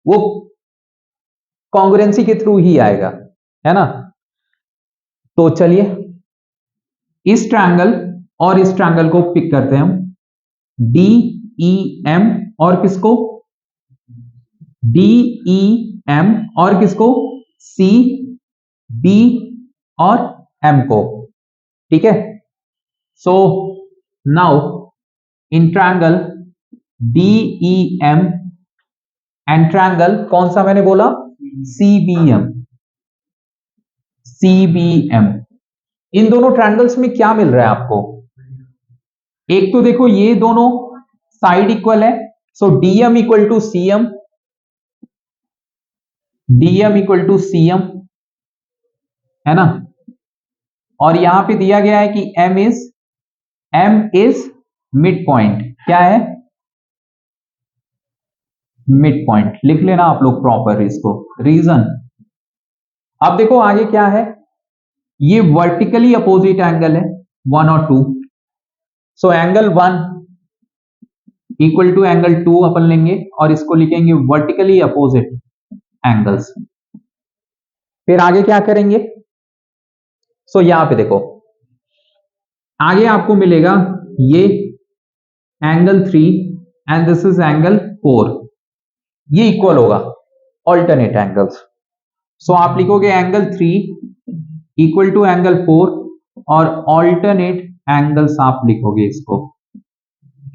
वो कॉन्ग्रुएंसी के थ्रू ही आएगा, है ना। तो चलिए इस ट्रायंगल और इस ट्रायंगल को पिक करते हैं हम, डी ई एम और किसको, डी ई एम और किसको, सी बी और एम को, ठीक है। So now in triangle D E M and triangle कौन सा मैंने बोला, सीबीएम, सीबीएम, इन दोनों ट्रायंगल्स में क्या मिल रहा है आपको, एक तो देखो ये दोनों साइड इक्वल है, so DM equal to CM, DM equal to CM, है ना। और यहां पे दिया गया है कि एम इज मिड पॉइंट, क्या है, मिड पॉइंट, लिख लेना आप लोग प्रॉपर इसको, रीजन। अब देखो आगे क्या है, ये वर्टिकली अपोजिट एंगल है 1 और 2, so angle 1 equal to angle 2 अपन लेंगे और इसको लिखेंगे वर्टिकली अपोजिट एंगल्स। फिर आगे क्या करेंगे, सो यहां पे देखो आगे आपको मिलेगा ये angle 3 and this is angle 4, ये इक्वल होगा ऑल्टरनेट एंगल्स, सो आप लिखोगे एंगल 3 इक्वल टू एंगल 4 और ऑल्टरनेट एंगल्स आप लिखोगे इसको,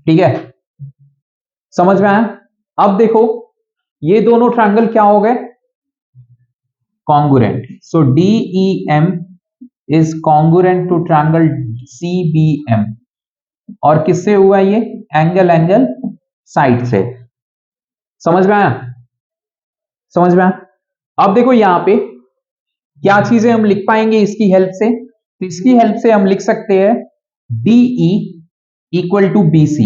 ठीक है, समझ में आया। अब देखो ये दोनों ट्रायंगल क्या हो गए, congruent, so DEM is congruent to triangle CBM, और किससे हुआ ये, एंगल एंगल साइड से, समझ में आया, समझ में आया। अब देखो यहां पे क्या चीजें हम लिख पाएंगे इसकी हेल्प से, तो इसकी हेल्प से हम लिख सकते हैं DE इक्वल टू BC,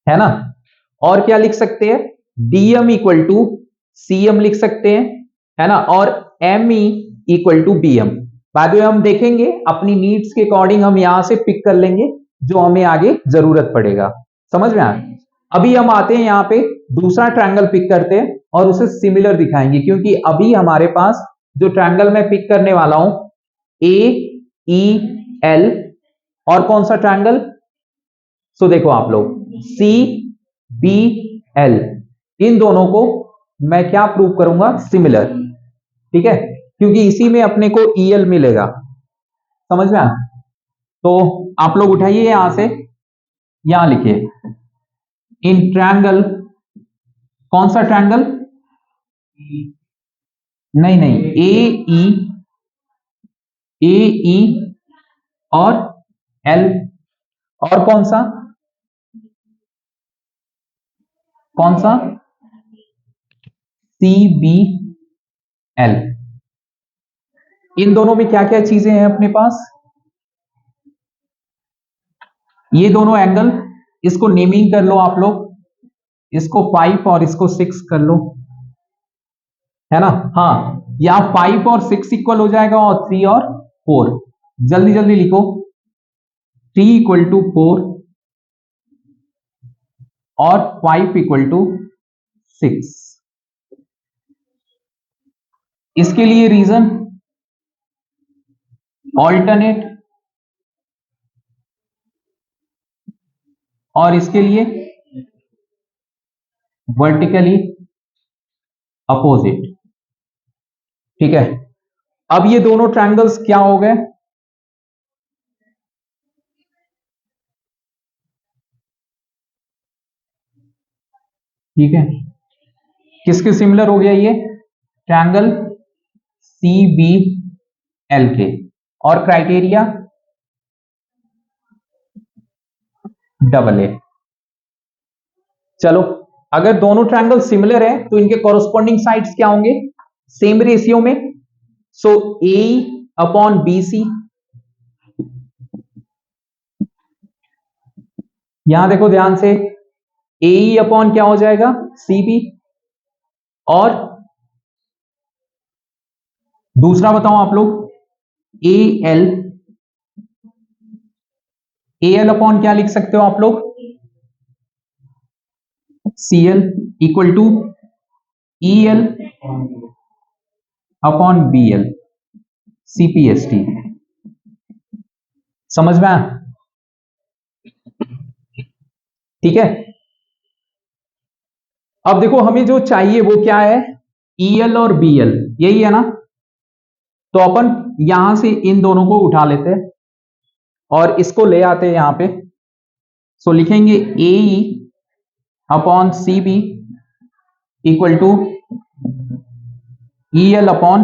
है ना, और क्या लिख सकते हैं, DM इक्वल टू CM लिख सकते हैं, है ना, और ME इक्वल टू BM। बाद में हम देखेंगे अपनी नीड्स के अकॉर्डिंग हम यहां से पिक कर लेंगे जो हमें आगे जरूरत पड़ेगा, समझ में आया। अभी हम आते हैं यहां पे दूसरा ट्रायंगल पिक करते हैं और उसे सिमिलर दिखाएंगे, क्योंकि अभी हमारे पास जो ट्रायंगल मैं पिक करने वाला हूं AEL, और कौन सा ट्रायंगल, सो देखो आप लोग CBL, इन दोनों को मैं क्या प्रूव करूंगा, सिमिलर, ठीक है, क्योंकि इसी में अपने को EL मिलेगा, समझ में आया। तो आप लोग उठाइए यहां से, यहां लिखिए इन ट्रायंगल, कौन सा ट्रायंगल, नहीं AE और L, और कौन सा CBL, इन दोनों में क्या क्या चीजें हैं अपने पास, ये दोनों एंगल, इसको नेमिंग कर लो आप लोग, इसको 5 और इसको 6 कर लो, है ना, हाँ, या 5 और 6 इक्वल हो जाएगा और 3 और 4, जल्दी जल्दी लिखो, 3 इक्वल टू 4 और 5 इक्वल टू 6, इसके लिए रीजन ऑल्टरनेट, और इसके लिए वर्टिकली अपोजिट, ठीक है। अब ये दोनों ट्रायंगल्स क्या हो गए, ठीक है, किसके सिमिलर हो गया ये, ट्रायंगल CBL के, और क्राइटेरिया AA। चलो अगर दोनों ट्रायंगल सिमिलर है तो इनके कॉरस्पॉन्डिंग साइड्स क्या होंगे, सेम रेशियो में, सो AE अपॉन BC, यहां देखो ध्यान से, AE अपॉन क्या हो जाएगा, CB, और दूसरा बताओ आप लोग AL, AL अपॉन क्या लिख सकते हो आप लोग, Cl equal to EL upon Bl CpHT। समझ में आया? ठीक है। अब देखो हमें जो चाहिए वो क्या है, EL और Bl, यही है ना। तो अपन यहां से इन दोनों को उठा लेते हैं और इसको ले आते हैं यहां पे। सो लिखेंगे AE upon CB equal to EL upon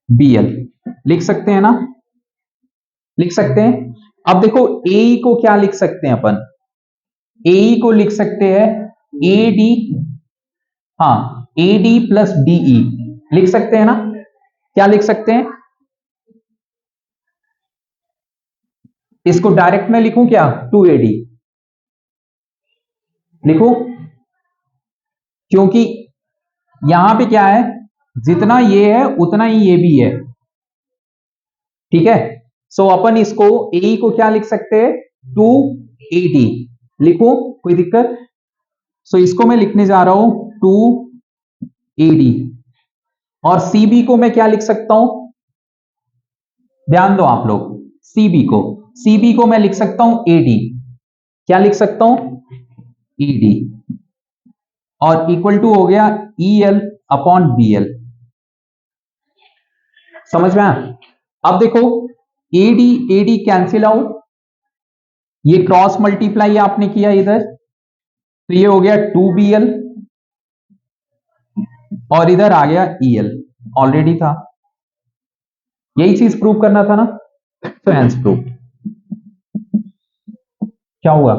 BL। लिख सकते हैं ना, लिख सकते हैं। अब देखो AE को क्या लिख सकते हैं अपन, AE को लिख सकते हैं AD, हाँ AD प्लस DE लिख सकते हैं ना। क्या लिख सकते हैं, इसको डायरेक्ट में लिखूं क्या, 2AD लिखूं, क्योंकि यहां पे क्या है, जितना ये है उतना ही ये भी है। ठीक है। सो अपन इसको AE को क्या लिख सकते हैं, 2AD लिखो, कोई दिक्कत। सो इसको मैं लिखने जा रहा हूं 2AD और CB को मैं क्या लिख सकता हूं, ध्यान दो आप लोग, CB को मैं लिख सकता हूं AD। क्या लिख सकता हूं, ED और इक्वल टू हो गया EL अपॉन BL। समझ में आया? अब देखो AD कैंसिल आउट, ये क्रॉस मल्टीप्लाई आपने किया इधर, तो ये हो गया 2BL और इधर आ गया EL, ऑलरेडी था, यही चीज प्रूव करना था ना। तो हेंस प्रूव क्या हुआ,